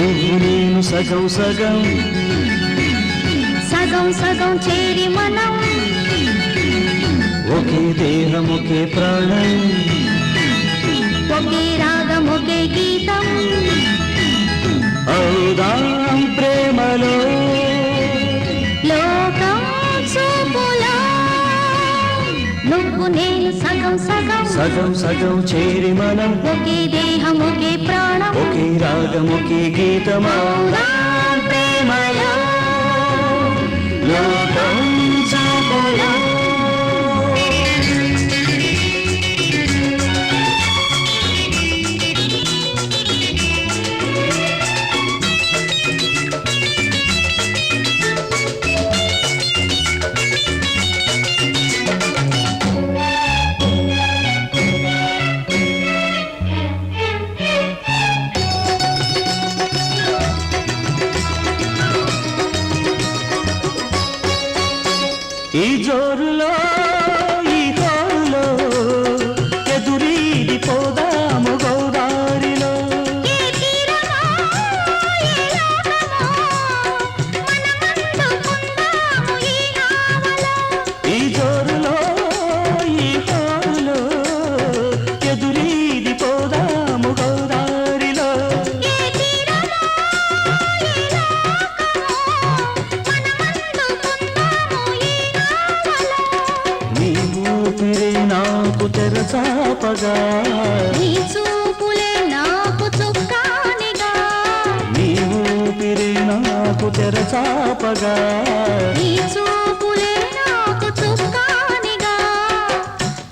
నువ్వు నేను సగం సగం సగం సగం చేరి మనం ఒకే దేహం ఒకే ప్రాణం ఒకే రాగం ఒకే గీతం అవుదాం ప్రేమలో లోకం చూపులో నువ్వు నేను సగం సగం సగం సగం చేరి మనం ఒకే దేహం ఒకే ప్రాణం ఒకే రాగం ఒకే గీతం అవుదాం ప్రేమలో లోకం చూపులో ఈ జోరులో ఈ హోరులో ఎదురీది పోదాము గోదారిలో ఏ తీరమో ఏ లోకమో మనమందుకుందాము ఈ నావలో ఈ జోరులో ఈ హోరులో ఎదురీది పోదాము గోదారిలో ఏ తీరమో ఏ లోకమో మనమందుకుందాము ఈ నావలో నీ ఊపిరి నాకు తెరచాపగా నీ చూపులే నాకు చుక్కానిగా నీ ఊపిరి నాకు తెరచాపగా నీ చూపులే నాకు చుక్కానిగా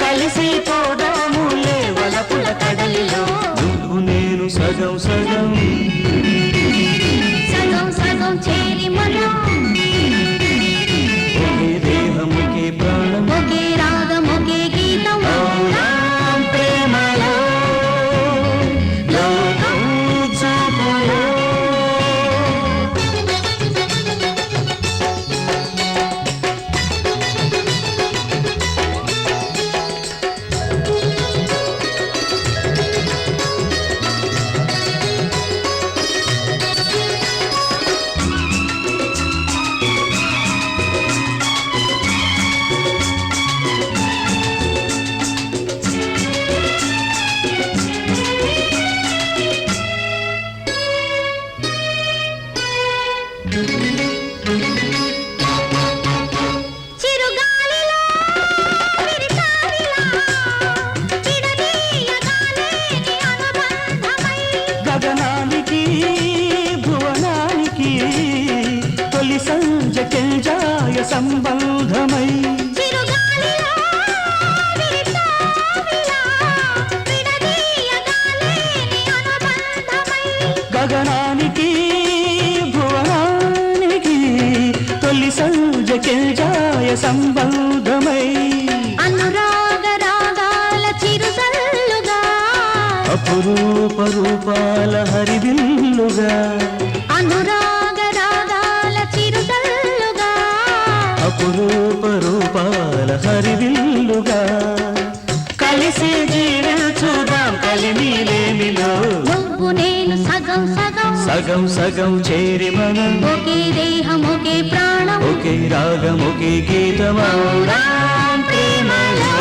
కలిసి పోదాము లేవలపుల కడలిలో నువ్వు నేను సగం సగం సగం సగం చేరి మనం ఒకే దేహం ఒకే ప్రాణం ఒకే రాగం ఒకే గీతం అవుదాం ప్రేమలో లోకం చూపులో చిరుగాలిలో విరితారిలా విడదీయగాలేని అనుబంధమై గగనానికి భువనానికి తొలి సంజకెంజాయ సంబంధమై చిరుగాలిలో విరితారిలా విడదీయగాలేని అనుబంధమై గగనానికి భువనానికి తొలి సంజకెంజాయ సంబంధమై అనురాగ రాగాల చిరుజల్లుగా అపురూప రూపాల హరివిల్లుగా అనురాగ రాగాల చిరుజల్లుగా అపురూప రూపాల హరివిల్లుగా కలిసి జీవించుదాం కలిమిలేమిలో నువ్వు నేను సగం సగం సగం సగం చేరి మనం ఒకే దేహం ఒకే ప్రాణం ఒకే రాగం ఒకే గీతం అవుదాం ప్రేమలో